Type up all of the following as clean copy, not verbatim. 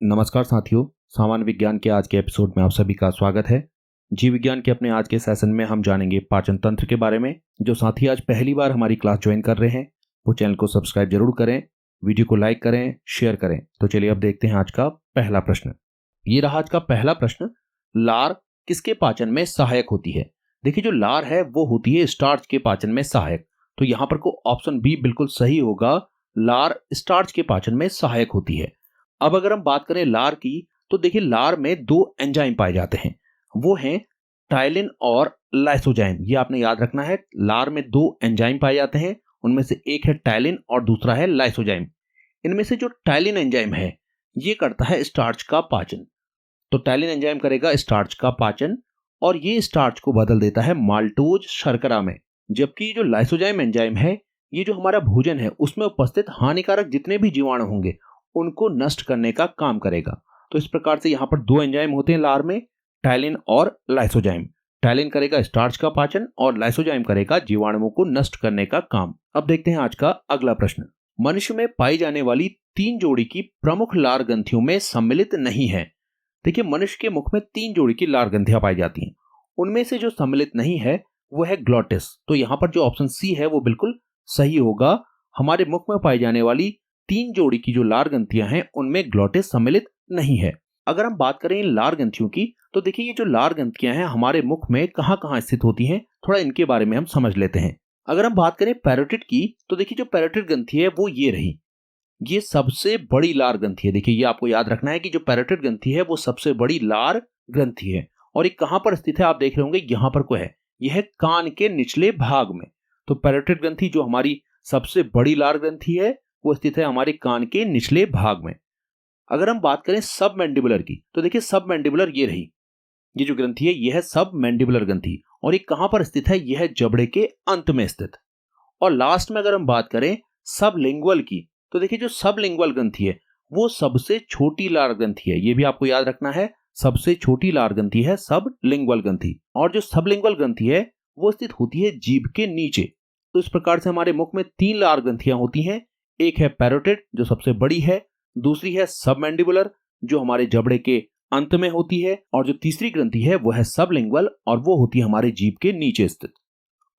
नमस्कार साथियों, सामान्य विज्ञान के आज के एपिसोड में आप सभी का स्वागत है। जीव विज्ञान के अपने आज के सेशन में हम जानेंगे पाचन तंत्र के बारे में। जो साथी आज पहली बार हमारी क्लास ज्वाइन कर रहे हैं वो चैनल को सब्सक्राइब जरूर करें, वीडियो को लाइक करें, शेयर करें। तो चलिए अब देखते हैं आज का पहला प्रश्न। ये रहा आज का पहला प्रश्न, लार किसके पाचन में सहायक होती है? देखिए, जो लार है वो होती है स्टार्च के पाचन में सहायक। तो यहाँ पर को ऑप्शन बी बिल्कुल सही होगा, लार स्टार्च के पाचन में सहायक होती है। अब अगर हम बात करें लार की, तो देखिए लार में दो एंजाइम पाए जाते हैं, वो हैं टाइलिन और लाइसोजाइम। ये आपने याद रखना है, लार में दो एंजाइम पाए जाते हैं, उनमें से एक है टाइलिन और दूसरा है लाइसोजाइम। इनमें से जो टाइलिन एंजाइम है ये करता है स्टार्च का पाचन। तो टाइलिन एंजाइम करेगा स्टार्च का पाचन और ये स्टार्च को बदल देता है माल्टोज शर्करा में। जबकि जो लाइसोजाइम एंजाइम है ये जो हमारा भोजन है उसमें उपस्थित हानिकारक जितने भी जीवाणु होंगे उनको नष्ट करने का काम करेगा। तो इस प्रकार से यहाँ पर दो एंजाइम होते हैं लार में, टाइलिन और लाइसोजाइम। टाइलिन करेगा स्टार्च का पाचन और लाइसोजाइम करेगा जीवाणुओं को नष्ट करने का काम। अब देखते हैं आज का अगला प्रश्न। मनुष्य में पाई जाने वाली 3 जोड़ी की प्रमुख लार ग्रंथियों में सम्मिलित नहीं है। देखिए, मनुष्य के मुख में 3 जोड़ी की लार ग्रंथियां पाई जाती हैं, उनमें से जो सम्मिलित नहीं है वो है ग्लोटिस। तो यहाँ पर जो ऑप्शन सी है वो बिल्कुल सही होगा। हमारे मुख में पाई जाने वाली 3 जोड़ी की जो लार ग्रंथियां हैं उनमें ग्लोटिस सम्मिलित नहीं है। अगर हम बात करें इन लार ग्रंथियों की, तो देखिए ये जो लार ग्रंथियां हैं हमारे मुख में कहां कहां स्थित होती हैं, थोड़ा इनके बारे में हम समझ लेते हैं। अगर हम बात करें पैरोटिड की, तो देखिए जो पैरोटिड ग्रंथि है वो ये रही, ये सबसे बड़ी लार ग्रंथि है। देखिए ये आपको याद रखना है कि जो पैरोटिड ग्रंथि है वो सबसे बड़ी लार ग्रंथि है और ये कहां पर स्थित है आप देख रहे होंगे, यहां पर को है, यह है कान के निचले भाग में। तो पैरोटिड ग्रंथि जो हमारी सबसे बड़ी लार ग्रंथि है वो स्थित है हमारे कान के निचले भाग में। अगर हम बात करें सब मैंडिबुलर की, तो देखिए सब मैंडिबुलर ये रही, ये जो ग्रंथि है ये है सब मैंडिबुलर ग्रंथि और ये कहां पर स्थित है, यह है जबड़े के अंत में स्थित। और लास्ट में अगर हम बात करें सब लिंगुअल की, तो देखिए जो सब लिंगुअल ग्रंथि है वो सबसे छोटी लार ग्रंथि है। ये भी आपको याद रखना है, सबसे छोटी लार ग्रंथि है सब लिंगुअल ग्रंथि। और जो सब लिंगुअल ग्रंथि है वो स्थित होती है जीभ के नीचे। तो इस प्रकार से हमारे मुख में 3 लार ग्रंथियां होती हैं, एक है पैरोटिड जो सबसे बड़ी है, दूसरी है सबमैंडिबुलर जो हमारे जबड़े के अंत में होती है, और जो तीसरी ग्रंथि है वो है सबलिंगुअल और वो होती है हमारे जीभ के नीचे स्थित।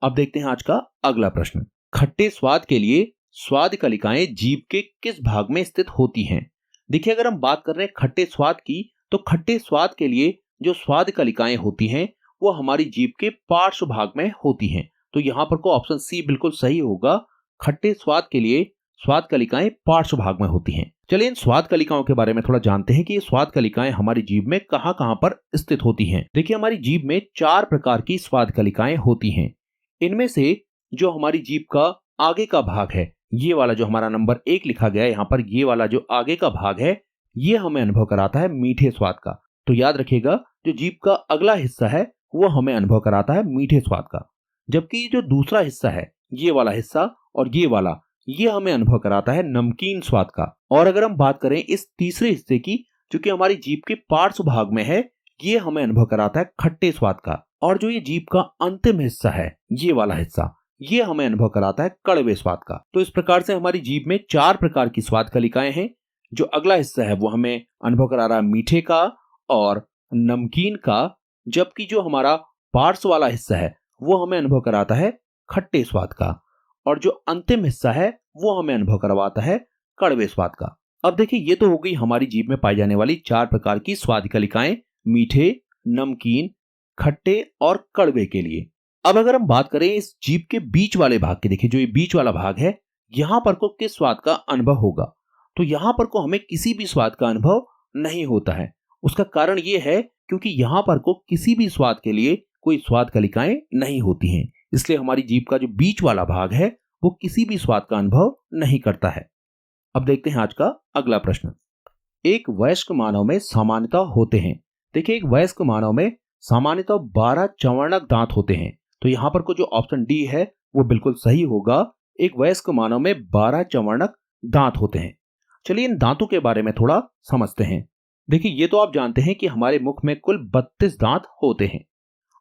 अब देखते हैं आज का अगला प्रश्न। खट्टे स्वाद के लिए स्वाद कलिकाएं जीभ के किस भाग में स्थित होती हैं? देखिए, अगर हम बात कर रहे हैं खट्टे स्वाद की, तो खट्टे स्वाद के लिए जो स्वाद कलिकाएं होती हैं वो हमारी जीभ के पार्श्व भाग में होती हैं। तो यहां पर को ऑप्शन सी बिल्कुल सही होगा, खट्टे स्वाद के लिए स्वाद कलिकाएं पार्श्व भाग में होती हैं। चलिए इन स्वाद कलिकाओं के बारे में थोड़ा जानते हैं कि ये स्वाद कलिकाएं हमारी जीभ में कहां कहां पर स्थित होती हैं। देखिए, हमारी जीभ में 4 प्रकार की स्वाद कलिकाएं होती हैं। इनमें से जो हमारी जीभ का आगे का भाग है, ये वाला जो हमारा नंबर 1 लिखा गया है यहाँ पर, ये वाला जो आगे का भाग है ये हमें अनुभव कराता है मीठे स्वाद का। तो याद रखिएगा, जो जीभ का अगला हिस्सा है वो हमें अनुभव कराता है मीठे स्वाद का, जबकि जो दूसरा हिस्सा है ये वाला हिस्सा और ये वाला, ये हमें अनुभव कराता है नमकीन स्वाद का। और अगर हम बात करें इस तीसरे हिस्से की, जो कि हमारी जीभ के पार्श्व भाग में है, ये हमें अनुभव कराता है खट्टे स्वाद का। और जो ये जीभ का अंतिम हिस्सा है, ये वाला हिस्सा, ये हमें अनुभव कराता है कड़वे स्वाद का। तो इस प्रकार से हमारी जीभ में 4 प्रकार की स्वाद कलिकाएं हैं। जो अगला हिस्सा है वो हमें अनुभव करा रहा है मीठे का और नमकीन का, जबकि जो हमारा पार्श्व वाला हिस्सा है वो हमें अनुभव कराता है खट्टे स्वाद का, और जो अंतिम हिस्सा है वो हमें अनुभव करवाता है कड़वे स्वाद का। अब देखिए, ये तो हो गई हमारी जीभ में पाई जाने वाली 4 प्रकार की स्वाद कलिकाएं, मीठे, नमकीन, खट्टे और कड़वे के लिए। अब अगर हम बात करें इस जीभ के बीच वाले भाग की, देखिए जो ये बीच वाला भाग है, यहां पर को किस स्वाद का अनुभव होगा? तो यहां पर को हमें किसी भी स्वाद का अनुभव नहीं होता है। उसका कारण ये है क्योंकि यहां पर को किसी भी स्वाद के लिए कोई स्वाद कलिकाएं नहीं होती हैं, इसलिए हमारी जीभ का जो बीच वाला भाग है वो किसी भी स्वाद का अनुभव नहीं करता है। अब देखते हैं आज का अगला प्रश्न। एक वयस्क मानव में सामान्यतः होते हैं, देखिए एक वयस्क मानव में सामान्यतः 12 चवर्णक दांत होते हैं। तो यहां पर को जो ऑप्शन डी है वो बिल्कुल सही होगा, एक वयस्क मानव में 12 चवर्णक दांत होते हैं। चलिए इन दांतों के बारे में थोड़ा समझते हैं। देखिए, ये तो आप जानते हैं कि हमारे मुख में कुल 32 दांत होते हैं।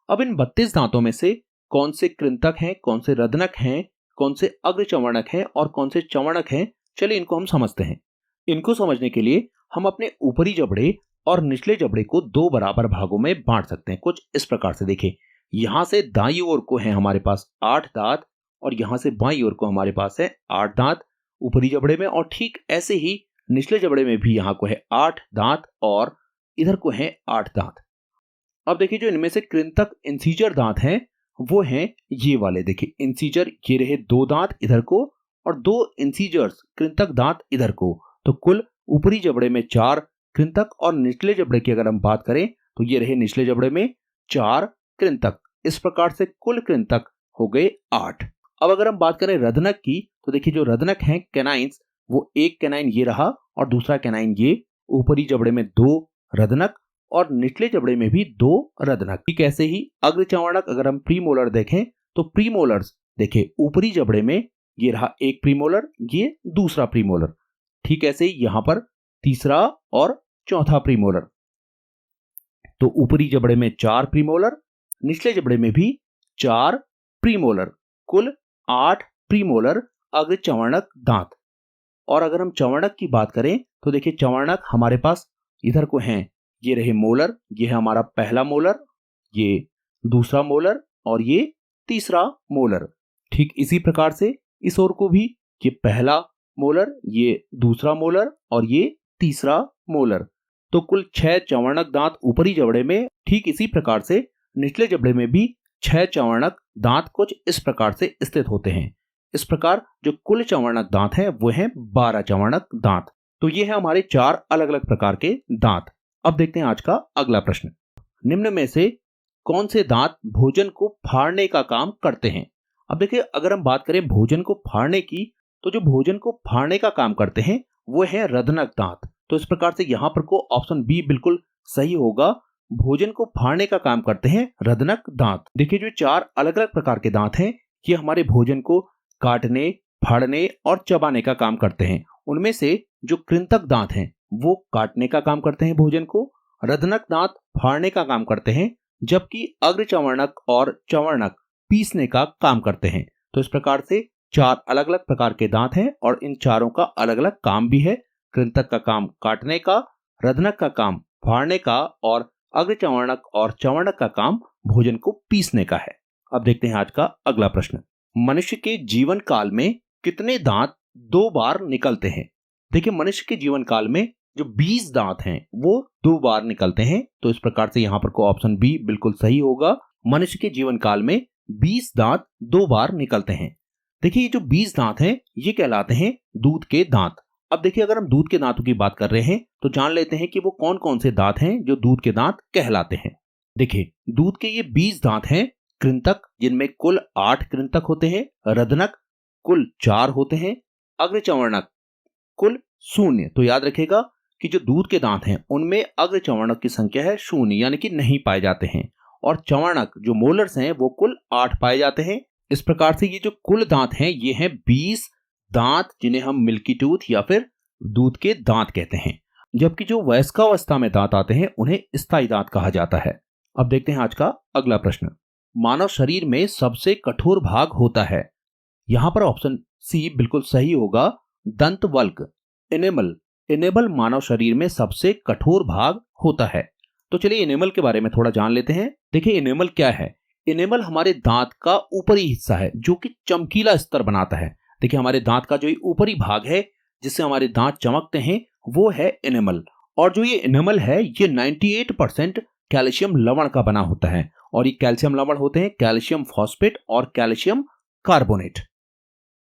अब इन 32 दांतों में से कौन से कृंतक हैं, कौन से रदनक हैं, कौन से अग्र चवर्णक हैं और कौन से चवर्णक हैं, चलिए इनको हम समझते हैं। इनको समझने के लिए हम अपने ऊपरी जबड़े और निचले जबड़े को दो बराबर भागों में बांट सकते हैं। कुछ इस प्रकार से देखिए, यहां से दाईं ओर को है हमारे पास 8 दांत और यहां से बाईं ओर को हमारे पास है 8 दांत ऊपरी जबड़े में, और ठीक ऐसे ही निचले जबड़े में भी यहाँ को है 8 दांत और इधर को है 8 दांत। अब देखिए, जो इनमें से कृंतक इंसीजर दांत हैं वो हैं ये वाले। देखिए, इंसीजर ये रहे 2 दांत इधर को और 2 इंसीजर्स कृंतक दांत इधर को, तो कुल ऊपरी जबड़े में 4 कृंतक, और निचले जबड़े की अगर हम बात करें तो ये रहे निचले जबड़े में 4 कृंतक। इस प्रकार से कुल कृंतक हो गए 8। अब अगर हम बात करें रदनक की, तो देखिए जो रदनक हैं कैनाइंस, वो एक कैनाइन ये रहा और दूसरा कैनाइन ये। ऊपरी जबड़े में 2 रदनक और निचले जबड़े में भी 2 रदनक। ठीक ऐसे ही अग्रचर्वणक अगर हम प्रीमोलर देखें तो प्रीमोलर्स देखिए, ऊपरी जबड़े में ये रहा एक प्रीमोलर, ये दूसरा प्रीमोलर। ठीक ऐसे ही यहां पर तीसरा और चौथा प्रीमोलर। तो ऊपरी जबड़े में 4 प्रीमोलर, निचले जबड़े में भी 4 प्रीमोलर, कुल 8 प्रीमोलर अग्रचर्वणक दांत। और अगर हम चर्वणक की बात करें तो देखिए, चर्वणक हमारे पास इधर को हैं, ये रहे मोलर, ये है हमारा पहला मोलर, ये दूसरा मोलर और ये तीसरा मोलर। ठीक इसी प्रकार से इस ओर को भी, ये पहला मोलर, ये दूसरा मोलर और ये तीसरा मोलर। तो कुल 6 चर्वणक दांत ऊपरी जबड़े में। ठीक इसी प्रकार से निचले जबड़े में भी 6 चर्वणक दांत कुछ इस प्रकार से स्थित होते हैं। इस प्रकार जो कुल चर्वणक दांत हैं वो हैं 12 चर्वणक दांत। तो ये है हमारे 4 अलग अलग प्रकार के दांत। अब देखते हैं आज का अगला प्रश्न। निम्न में से कौन से दांत भोजन को फाड़ने का काम करते हैं? अब देखिए, अगर हम बात करें भोजन को फाड़ने की, तो जो भोजन को फाड़ने का काम करते हैं वो है रदनक दांत। तो इस प्रकार से यहां पर को ऑप्शन बी बिल्कुल सही होगा। भोजन को फाड़ने का काम करते हैं रदनक दांत। देखिए, जो 4 अलग अलग प्रकार के दांत हैं ये हमारे भोजन को काटने, फाड़ने और चबाने का काम करते हैं। उनमें से जो कृंतक दांत हैं वो काटने का काम करते हैं भोजन को, रदनक दांत फाड़ने का काम करते हैं, जबकि अग्रचर्वणक और चर्वणक पीसने का काम करते हैं। तो इस प्रकार से 4 अलग अलग प्रकार के दांत हैं और इन चारों का अलग अलग काम भी है। कृंतक का काम काटने का, रदनक का काम फाड़ने का और अग्रचर्वणक और चर्वणक का काम भोजन को पीसने का है। अब देखते हैं आज का अगला प्रश्न। मनुष्य के जीवन काल में कितने दांत 2 बार निकलते हैं? देखिए, मनुष्य के जीवन काल में जो 20 दांत हैं वो 2 बार निकलते हैं। तो इस प्रकार से यहां पर को ऑप्शन बी बिल्कुल सही होगा। मनुष्य के जीवन काल में 20 दांत 2 बार निकलते हैं। देखिए, ये जो 20 दांत हैं ये कहलाते हैं दूध के दांत। अब देखिए, अगर हम दूध के दांतों की बात कर रहे हैं तो जान लेते हैं कि वो कौन कौन से दांत हैं जो दूध के दांत कहलाते हैं। देखिए, दूध के ये 20 दांत हैं। कृंतक, जिनमें कुल 8 कृंतक होते हैं, रदनक कुल 4 होते हैं, अग्रचर्वणक कुल 0। तो याद रखिएगा कि जो दूध के दांत हैं उनमें अग्रचर्वणक की संख्या है 0, यानी कि नहीं पाए जाते हैं, और चर्वणक जो मोलर्स हैं वो कुल 8 पाए जाते हैं। इस प्रकार से ये जो कुल दांत हैं ये हैं 20 दांत, जिन्हें हम मिल्की टूथ या फिर दूध के दांत कहते हैं। जबकि जो वयस्कावस्था में दांत आते हैं उन्हें स्थायी दांत कहा जाता है। अब देखते हैं आज का अगला प्रश्न। मानव शरीर में सबसे कठोर भाग होता है? यहां पर ऑप्शन सी बिल्कुल सही होगा, दंतवल्क, एनेमल। एनेमल मानव शरीर में सबसे कठोर भाग होता है। तो चलिए एनेमल के बारे में थोड़ा जान लेते हैं। देखिए, एनेमल क्या है? एनेमल हमारे दांत का ऊपरी हिस्सा है जो कि चमकीला स्तर बनाता है। देखिए, हमारे दांत का जो ऊपरी भाग है जिससे हमारे दांत चमकते हैं वो है एनेमल। और जो ये एनेमल है ये 98% कैल्शियम लवण का बना होता है, और ये कैल्शियम लवण होते हैं कैल्शियम फॉस्फेट और कैल्शियम कार्बोनेट।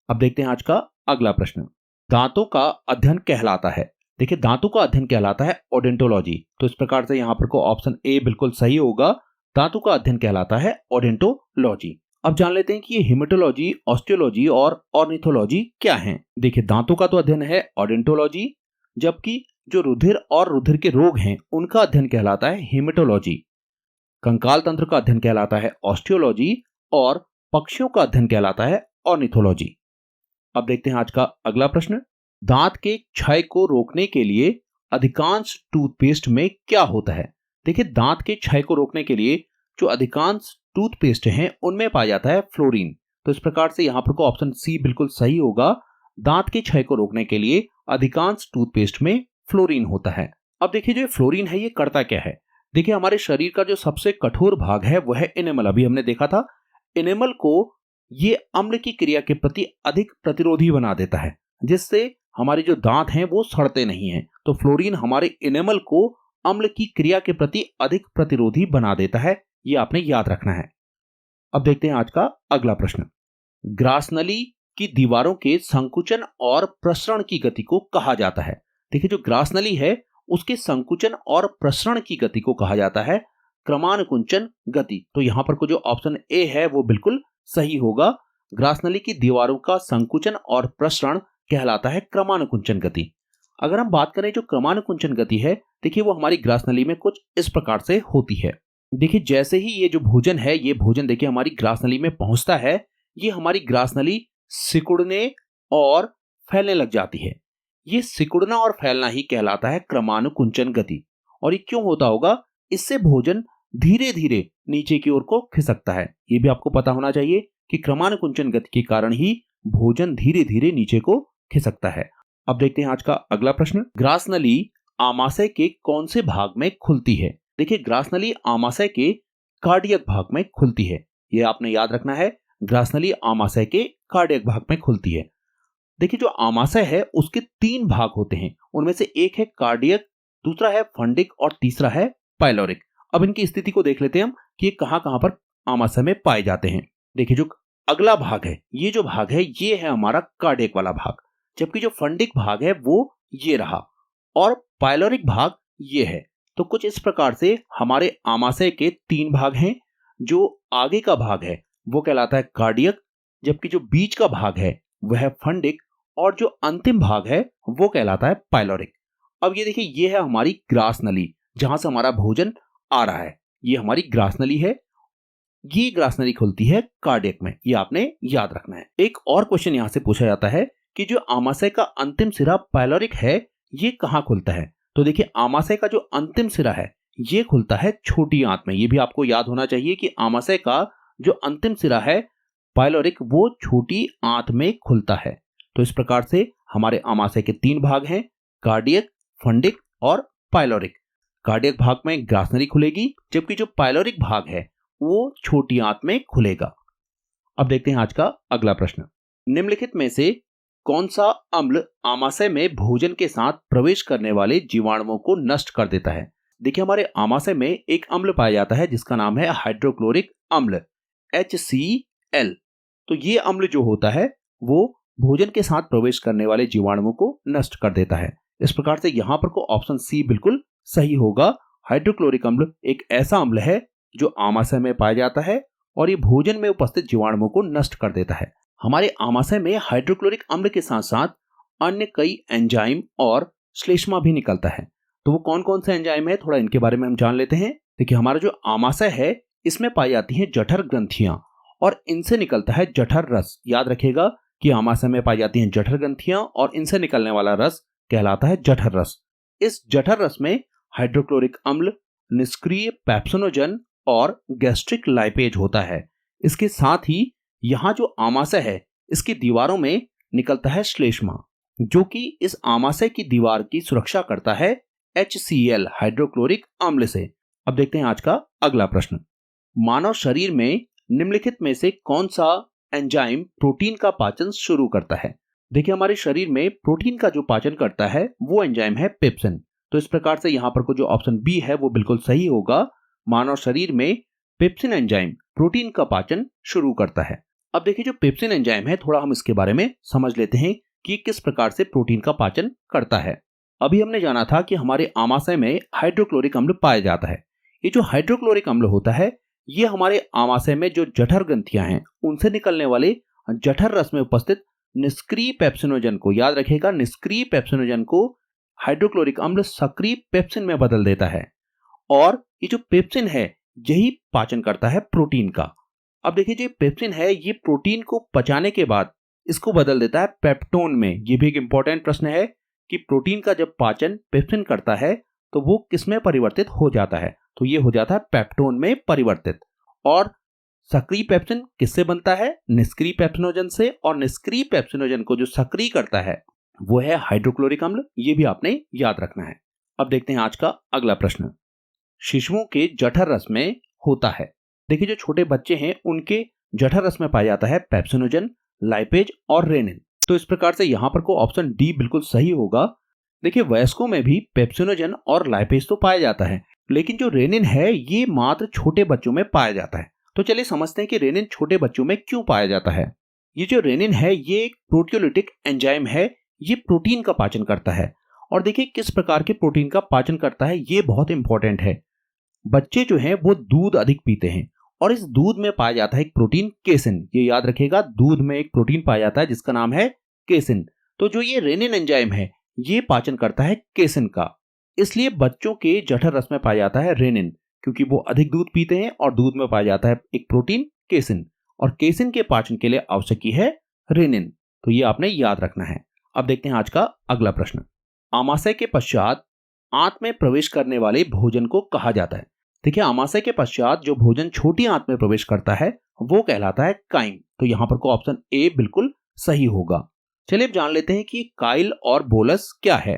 अब देखते हैं आज का अगला प्रश्न। दांतों का अध्ययन कहलाता है? देखिए, दांतों का अध्ययन कहलाता है ओडेंटोलॉजी। तो इस प्रकार से यहां पर को ऑप्शन ए बिल्कुल सही होगा। दांतों का अध्ययन कहलाता है ओडेंटोलॉजी। अब जान लेते हैं कि ये हेमेटोलॉजी, ऑस्टियोलॉजी और ऑर्निथोलॉजी क्या हैं। देखिए, दांतों का तो अध्ययन है ओडेंटोलॉजी, जबकि जो रुधिर और रुधिर के रोग हैं उनका अध्ययन कहलाता है हेमेटोलॉजी। कंकाल तंत्र का अध्ययन कहलाता है ऑस्टियोलॉजी और पक्षियों का अध्ययन कहलाता है ऑर्निथोलॉजी। अब देखते हैं आज का अगला प्रश्न। दांत के क्षय को रोकने के लिए अधिकांश टूथपेस्ट में क्या होता है? देखिए, दांत के क्षय को रोकने के लिए जो अधिकांश टूथपेस्ट हैं उनमें पाया जाता है फ्लोरीन। तो इस प्रकार से यहां पर को ऑप्शन सी बिल्कुल सही होगा। दांत के क्षय को रोकने के लिए अधिकांश टूथपेस्ट में फ्लोरीन होता है। अब देखिए जो फ्लोरीन है ये करता क्या है। देखिए हमारे शरीर का जो सबसे कठोर भाग है वह है इनेमल। अभी हमने देखा था इनेमल को ये अम्ल की क्रिया के प्रति अधिक प्रतिरोधी बना देता है, जिससे हमारे जो दांत हैं वो सड़ते नहीं हैं। तो फ्लोरीन हमारे इनेमल को अम्ल की क्रिया के प्रति अधिक प्रतिरोधी बना देता है, ये आपने याद रखना है। अब देखते हैं आज का अगला प्रश्न। ग्रास नली की दीवारों के संकुचन और प्रसरण की गति को कहा जाता है। देखिए जो ग्रास नली है उसके संकुचन और प्रसरण की गति को कहा जाता है क्रमानुकुंचन गति। तो यहां पर को जो ऑप्शन ए है वो बिल्कुल सही होगा। ग्रास नली की दीवारों का संकुचन और प्रसरण कहलाता है क्रमानुकुंचन गति। अगर हम बात करें जो क्रमानुकुंचन गति है, देखिए वो हमारी ग्रास नली में कुछ इस प्रकार से होती है। देखिए जैसे ही ये जो भोजन है, ये भोजन देखिए हमारी ग्रास नली में पहुंचता है, ये हमारी ग्रास नली सिकुड़ने और फैलने लग जाती है। ये सिकुड़ना और फैलना ही कहलाता है क्रमानुकुंचन गति। और ये क्यों होता होगा? इससे भोजन धीरे धीरे नीचे की ओर को खिसकता है। ये भी आपको पता होना चाहिए कि क्रमानुकुंचन गति के कारण ही भोजन धीरे धीरे नीचे को खिसकता है। अब देखते हैं आज का अगला प्रश्न। ग्रास नली आमाशय के कौन से भाग में खुलती है? देखिए ग्रास नली आमाशय के कार्डियक भाग में खुलती है। ये आपने याद रखना है, ग्रास नली आमाशय के कार्डियक भाग में खुलती है। देखिए जो आमाशय है उसके 3 भाग होते हैं, उनमें से एक है कार्डियक, दूसरा है फंडिक और तीसरा है पाइलोरिक। अब इनकी स्थिति को देख लेते हैं हम कि ये कहां कहां पर आमाशय में पाए जाते हैं। देखिए जो अगला भाग है, ये जो भाग है ये है हमारा कार्डियक वाला भाग, जबकि जो फंडिक भाग है वो ये रहा और पाइलोरिक भाग ये है। तो कुछ इस प्रकार से हमारे आमाशय के 3 भाग हैं। जो आगे का भाग है वो कहलाता है कार्डियक, जबकि जो बीच का भाग है वह है फंडिक और जो अंतिम भाग है वो कहलाता है पाइलोरिक। अब ये देखिए ये है हमारी ग्रास नली, जहां से हमारा भोजन आ रहा है। ये हमारी ग्रास नली है, ये ग्रास नली खुलती है कार्डियक में, ये आपने याद रखना है। एक और क्वेश्चन यहां से पूछा जाता है कि जो आमाशय का अंतिम सिरा पाइलोरिक है ये कहां खुलता है? तो देखिए आमाशय का जो अंतिम सिरा है ये खुलता है छोटी आंत में। ये भी आपको याद होना चाहिए कि आमाशय का जो अंतिम सिरा है पाइलोरिक वो छोटी आंत में खुलता है। तो इस प्रकार से हमारे आमाशय के 3 भाग हैं, कार्डियक, फंडिक और पाइलोरिक। कार्डियक भाग में ग्रास नली खुलेगी, जबकि जो पाइलोरिक भाग है वो छोटी आंत में खुलेगा। अब देखते हैं आज का अगला प्रश्न। निम्नलिखित में से कौन सा अम्ल आमाशय में भोजन के साथ प्रवेश करने वाले जीवाणुओं को नष्ट कर देता है? देखिए हमारे आमाशय में एक अम्ल पाया जाता है जिसका नाम है हाइड्रोक्लोरिक अम्ल HCl। तो ये अम्ल जो होता है वो भोजन के साथ प्रवेश करने वाले जीवाणुओं को नष्ट कर देता है। इस प्रकार से यहां पर को ऑप्शन सी बिल्कुल सही होगा। हाइड्रोक्लोरिक अम्ल एक ऐसा अम्ल है जो आमाशय में पाया जाता है और ये भोजन में उपस्थित जीवाणुओं को नष्ट कर देता है। हमारे आमाशय में हाइड्रोक्लोरिक अम्ल के साथ साथ अन्य कई एंजाइम और श्लेष्मा भी निकलता है। तो वो कौन कौन से एंजाइम है, थोड़ा इनके बारे में हम जान लेते हैं। देखिए हमारा जो आमाशय है इसमें पाई जाती हैं जठर ग्रंथियां और इनसे निकलता है जठर रस। याद रखिएगा कि आमाशय में पाई जाती हैं जठर ग्रंथियां और इनसे निकलने वाला रस कहलाता है जठर रस। इस जठर रस में हाइड्रोक्लोरिक अम्ल, निष्क्रिय पेप्सिनोजन और गैस्ट्रिक लाइपेज होता है। इसके साथ ही यहाँ जो आमाशय है इसकी दीवारों में निकलता है श्लेष्मा, जो कि इस आमाशय की दीवार की सुरक्षा करता है HCl हाइड्रोक्लोरिक अम्ल से। अब देखते हैं आज का अगला प्रश्न। मानव शरीर में निम्नलिखित में से कौन सा एंजाइम प्रोटीन का पाचन शुरू करता है? देखिए हमारे शरीर में प्रोटीन का जो पाचन करता है वो एंजाइम है पेप्सिन। तो इस प्रकार से यहाँ पर को जो ऑप्शन बी है वो बिल्कुल सही होगा। मानव शरीर में पेप्सिन एंजाइम प्रोटीन का पाचन शुरू करता है। अब देखिए जो पेप्सिन एंजाइम है थोड़ा हम इसके बारे में समझ लेते हैं कि किस प्रकार से प्रोटीन का पाचन करता है। अभी हमने जाना था कि हमारे आमाशय में हाइड्रोक्लोरिक अम्ल पाया जाता है। ये जो हाइड्रोक्लोरिक अम्ल होता है ये हमारे आमाशय में जो जठर ग्रंथियां हैं उनसे निकलने वाले जठर रस में उपस्थित निष्क्रिय पेप्सिनोजन को, याद रखिएगा, निष्क्रिय पेप्सिनोजन को हाइड्रोक्लोरिक अम्ल सक्रिय पेप्सिन में बदल देता है और ये जो पेप्सिन है यही पाचन करता है प्रोटीन का। अब देखिए जो पेप्सिन है ये प्रोटीन को पचाने के बाद इसको बदल देता है पेप्टोन में। ये भी एक इंपॉर्टेंट प्रश्न है कि प्रोटीन का जब पाचन पेप्सिन करता है तो वो किस में परिवर्तित हो जाता है? तो ये हो जाता है पेप्टोन में परिवर्तित। और सक्रिय पेप्सिन किससे बनता है? निष्क्रिय पेप्सिनोजन से। और निष्क्रिय पेप्सिनोजन को जो सक्रिय करता है वो है हाइड्रोक्लोरिक अम्ल। ये भी आपने याद रखना है। अब देखते हैं आज का अगला प्रश्न। शिशुओं के जठर रस में होता है। देखिए, जो छोटे बच्चे हैं उनके जठर रस में पाया जाता है पेप्सिनोजन, लाइपेज और रेनिन। तो इस प्रकार से यहां पर को ऑप्शन डी बिल्कुल सही होगा। देखिए, वयस्कों में भी पेप्सिनोजन और लाइपेज तो पाया जाता है, लेकिन जो रेनिन है ये मात्र छोटे बच्चों में पाया जाता है। तो चलिए समझते हैं कि रेनिन छोटे बच्चों में क्यों पाया जाता है। ये जो रेनिन है ये एक प्रोटियोलिटिक एंजाइम है। ये प्रोटीन का पाचन करता है। और देखिए किस प्रकार के प्रोटीन का पाचन करता है, ये बहुत इंपॉर्टेंट है। बच्चे जो हैं वो दूध अधिक पीते हैं और इस दूध में पाया जाता है एक प्रोटीन केसिन। ये याद रखिएगा, दूध में एक प्रोटीन पाया जाता है जिसका नाम है केसिन। तो जो ये रेनिन एंजाइम है ये पाचन करता है केसिन का। इसलिए बच्चों के जठर रस में पाया जाता है रेनिन, क्योंकि वो अधिक दूध पीते हैं और दूध में पाया जाता है एक प्रोटीन केसिन, और केसिन के पाचन के लिए आवश्यक है रेनिन। तो ये आपने याद रखना है। अब देखते हैं आज का अगला प्रश्न। आमाशय के पश्चात आंत में प्रवेश करने वाले भोजन को कहा जाता है। देखिए, आमाशय के पश्चात जो भोजन छोटी आंत में प्रवेश करता है वो कहलाता है काइम। तो यहां पर को ऑप्शन ए बिल्कुल सही होगा। चलिए अब जान लेते हैं कि काइल और बोलस क्या है।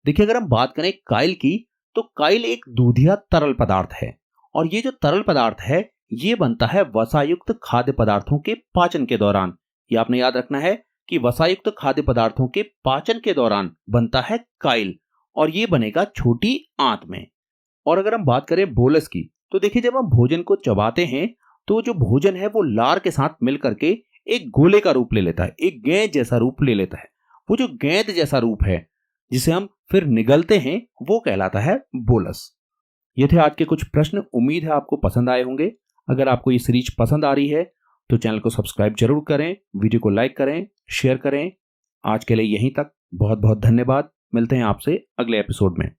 देखिए, अगर हम बात करें काइल की, तो काइल एक दूधिया तरल पदार्थ है और ये जो तरल पदार्थ है ये बनता है वसायुक्त खाद्य पदार्थों के पाचन के दौरान। ये आपने याद रखना है कि वसायुक्त खाद्य पदार्थों के पाचन के दौरान बनता है काइल, और ये बनेगा छोटी आंत में। और अगर हम बात करें बोलस की, तो देखिए जब हम भोजन को चबाते हैं तो जो भोजन है वो लार के साथ मिल करके एक गोले का रूप ले लेता है, एक गेंद जैसा रूप ले लेता है। वो जो गेंद जैसा रूप है जिसे हम फिर निगलते हैं वो कहलाता है बोलस। ये थे आज के कुछ प्रश्न। उम्मीद है आपको पसंद आए होंगे। अगर आपको ये सीरीज पसंद आ रही है तो चैनल को सब्सक्राइब जरूर करें, वीडियो को लाइक करें, शेयर करें। आज के लिए यहीं तक। बहुत बहुत धन्यवाद। मिलते हैं आपसे अगले एपिसोड में।